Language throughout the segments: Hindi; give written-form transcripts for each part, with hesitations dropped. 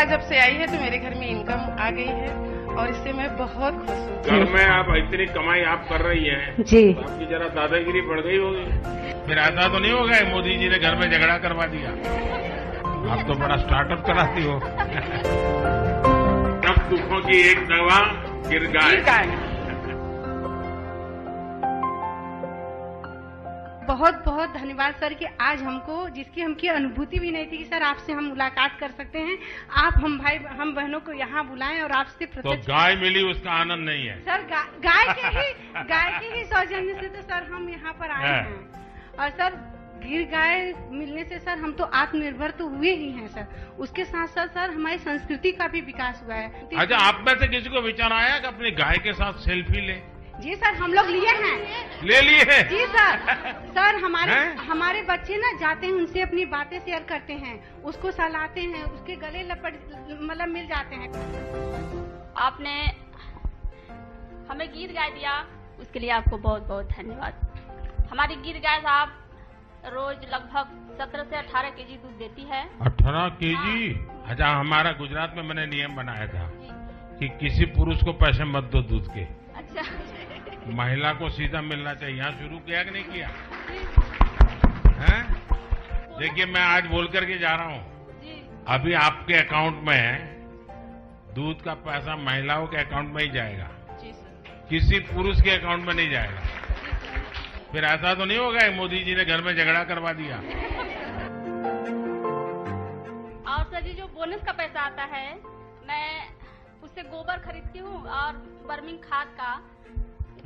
गाय जब से आई है तो मेरे घर में इनकम आ गई है और इससे मैं बहुत खुश हूँ। घर में आप इतनी कमाई आप कर रही हैं जी, तो आपकी जरा दादागिरी बढ़ गई होगी। फिर ऐसा तो नहीं होगा मोदी जी ने घर में झगड़ा करवा दिया? आप तो बड़ा स्टार्टअप चलाती हो। सब दुखों की एक दवा गिर गाय। बहुत बहुत धन्यवाद सर कि आज हमको जिसकी हमकी अनुभूति भी नहीं थी कि सर आपसे हम मुलाकात कर सकते हैं। आप हम बहनों को यहाँ बुलाएं और आपसे तो गाय मिली उसका आनंद नहीं है सर। गाय के ही सौजन्य से तो सर हम यहाँ पर आए हैं। और सर गिर गाय मिलने से सर हम तो आत्मनिर्भर तो हुए ही हैं सर। उसके साथ साथ सर हमारी संस्कृति का भी विकास हुआ है। अच्छा, आप में से किसी को विचार आया कि अपनी गाय के साथ सेल्फी ले? जी सर, हम लोग लिए हैं। ले लिए हैं? जी सर। सर हमारे बच्चे ना जाते हैं, उनसे अपनी बातें शेयर करते हैं, उसको सहलाते हैं, उसके गले मतलब मिल जाते हैं। आपने हमें गिर गाय दिया, उसके लिए आपको बहुत बहुत धन्यवाद। हमारी गिर गाय साहब रोज लगभग 17 से 18 केजी दूध देती है। 18 केजी? अच्छा, हमारा गुजरात में मैंने नियम बनाया था कि किसी पुरुष को पैसे मत दो दूध के। अच्छा, महिला को सीधा मिलना चाहिए। यहाँ शुरू किया कि नहीं किया? हैं? देखिए, मैं आज बोल करके जा रहा हूँ, अभी आपके अकाउंट में दूध का पैसा महिलाओं के अकाउंट में ही जाएगा, किसी पुरुष के अकाउंट में नहीं जाएगा। फिर ऐसा तो नहीं होगा मोदी जी ने घर में झगड़ा करवा दिया? और सर जी, जो बोनस का पैसा आता है, मैं उससे गोबर खरीदती हूँ और बर्मिंग खाद का।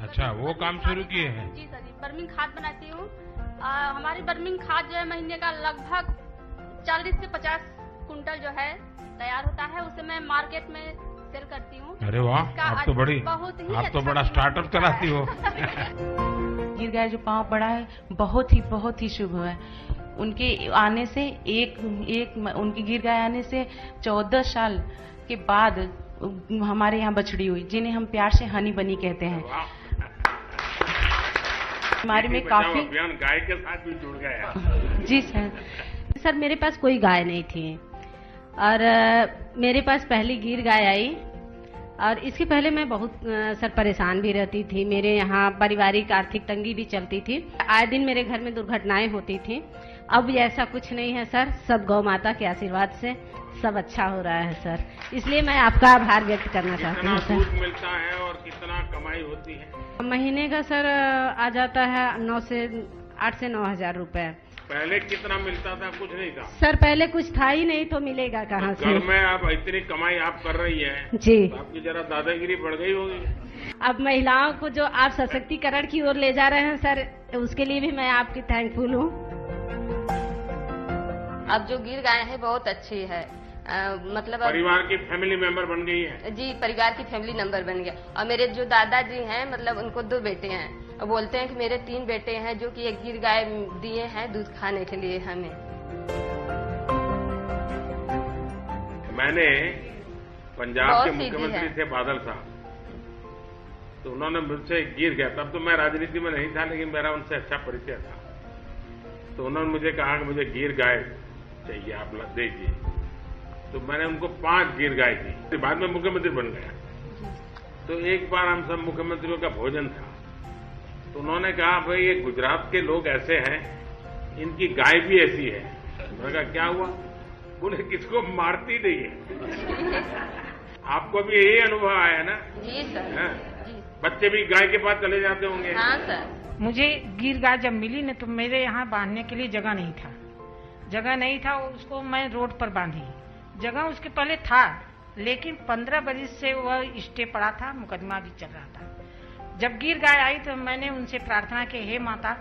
अच्छा, वो काम शुरू किए हैं? जी सर जी, बर्मिंग खाद बनाती हूँ। हमारी बर्मिंग खाद जो है महीने का लगभग 40 से 50 कुंटल जो है तैयार होता है। उसे मैं मार्केट में सेल करती हूँ। अरे वाह, आप तो बड़ा स्टार्टअप चलाती हो। गिर गाय जो पाँव पड़ा है बहुत ही शुभ है। उनके आने से उनकी गिर गाय आने से 14 साल के बाद हमारे यहाँ बछड़ी हुई, जिन्हें हम प्यार से हनी बनी कहते हैं। हमारे में काफी गाय के साथ भी जुड़ गया। जी सर, मेरे पास कोई गाय नहीं थी और मेरे पास पहली गिर गाय आई और इसके पहले मैं बहुत सर परेशान भी रहती थी। मेरे यहाँ पारिवारिक आर्थिक तंगी भी चलती थी, आए दिन मेरे घर में दुर्घटनाएं होती थी। अब ऐसा कुछ नहीं है सर, सब गौ माता के आशीर्वाद से सब अच्छा हो रहा है सर, इसलिए मैं आपका आभार व्यक्त करना चाहती हूँ सर। दूध मिलता है और कितना कमाई होती है? महीने का सर आ जाता है 8 से 9 हजार रुपए। पहले कितना मिलता था? कुछ नहीं था सर, पहले कुछ था ही नहीं तो मिलेगा कहाँ से? घर में आप इतनी कमाई आप कर रही हैं जी, तो आपकी जरा दादागिरी बढ़ गई होगी। अब महिलाओं को जो आप सशक्तिकरण की ओर ले जा रहे हैं सर, उसके लिए भी मैं आपकी थैंकफुल हूँ। अब जो गिर गाय है बहुत अच्छी है, मतलब परिवार की फैमिली मेंबर बन गई है। जी, परिवार की फैमिली नंबर बन गया। और मेरे जो दादाजी हैं, मतलब उनको 2 बेटे हैं और बोलते हैं कि मेरे 3 बेटे हैं जो कि एक गिर गाय दिए हैं दूध खाने के लिए हमें। मैंने पंजाब के मुख्यमंत्री थे बादल साहब, तो उन्होंने मुझसे गिर गया, तब तो मैं राजनीति में नहीं था लेकिन मेरा उनसे अच्छा परिचय था। तो उन्होंने मुझे कहा कि मुझे गिर गाय चाहिए, आप दीजिए। तो मैंने उनको 5 गिर गाय दी। बाद में मुख्यमंत्री बन गया। तो एक बार हम सब मुख्यमंत्रियों का भोजन था, तो उन्होंने कहा भाई ये गुजरात के लोग ऐसे हैं, इनकी गाय भी ऐसी है। मैंने कहा क्या हुआ? बोले किसको मारती नहीं है। आपको भी यही अनुभव आया ना? जी सर। जी। बच्चे भी गाय के पास चले जाते होंगे? हाँ सर। मुझे गिर गाय जब मिली न तो मेरे यहाँ बांधने के लिए जगह नहीं था, उसको मैं रोड पर बांधी। जगह उसके पहले था लेकिन 15 बरस से वह स्टे पड़ा था, मुकदमा भी चल रहा था। जब गिर गाय आई तो मैंने उनसे प्रार्थना की, हे माता,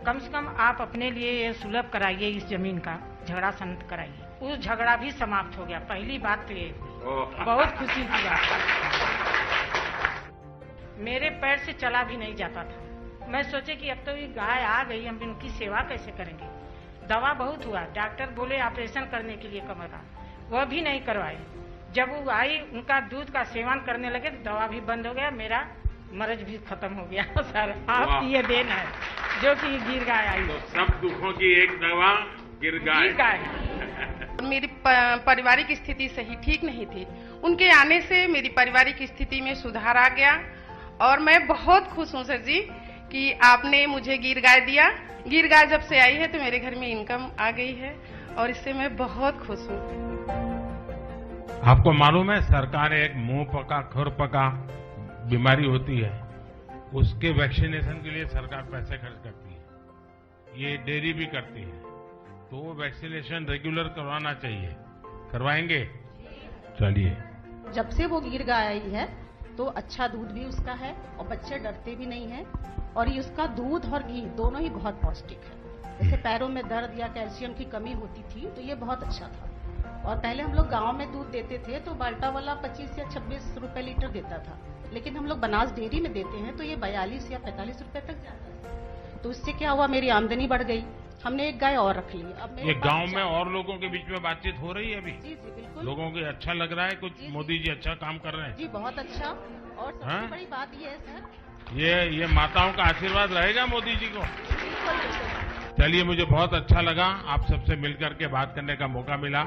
कम से कम आप अपने लिए ये सुलभ कराइए, इस जमीन का झगड़ा शांत कराइए। उस झगड़ा भी समाप्त हो गया। पहली बात तो ये बहुत खुशी की बात। मेरे पैर से चला भी नहीं जाता था। मैं सोचे कि अब तो ये गाय आ गई, हम इनकी सेवा कैसे करेंगे। दवा बहुत हुआ, डॉक्टर बोले ऑपरेशन करने के लिए कमर का, वह भी नहीं करवाए। जब वो आई, उनका दूध का सेवन करने लगे तो दवा भी बंद हो गया, मेरा मर्ज भी खत्म हो गया। सर, आप ये देन है जो कि गिर गाय आई। तो सब दुखों की एक दवा गिर गाय। मेरी पारिवारिक स्थिति सही ठीक नहीं थी। उनके आने से मेरी पारिवारिक स्थिति में सुधार आ गया और मैं बहुत खुश हूँ सर जी कि आपने मुझे गिर गाय दिया। गिर गाय जब से आई है तो मेरे घर में इनकम आ गई है और इससे मैं बहुत खुश हूँ। आपको मालूम है सरकार एक मुंह पका खुर पका बीमारी होती है, उसके वैक्सीनेशन के लिए सरकार पैसे खर्च करती है। ये डेयरी भी करती है, तो वो वैक्सीनेशन रेगुलर करवाना चाहिए। करवाएंगे? चलिए। जब से वो गिर गाय आई है तो अच्छा दूध भी उसका है और बच्चे डरते भी नहीं हैं और ये उसका दूध और घी दोनों ही बहुत पौष्टिक है। जैसे पैरों में दर्द या कैल्शियम की कमी होती थी तो ये बहुत अच्छा था। और पहले हम लोग गांव में दूध देते थे तो बाल्टा वाला 25 या 26 रुपए लीटर देता था, लेकिन हम लोग बनास डेयरी में देते हैं तो ये 42 या 45 रुपए तक जाता है। तो इससे क्या हुआ, मेरी आमदनी बढ़ गई। हमने एक गाय और रख ली। अब ये गांव में और लोगों के बीच में बातचीत हो रही है अभी? जी जी बिल्कुल। लोगों को अच्छा लग रहा है कुछ? जी, मोदी जी अच्छा काम कर रहे हैं जी, बहुत अच्छा। और सबसे बड़ी बात ये है सर, ये माताओं का आशीर्वाद रहेगा मोदी जी को। चलिए, मुझे बहुत अच्छा लगा आप सबसे मिलकर के बात करने का मौका मिला।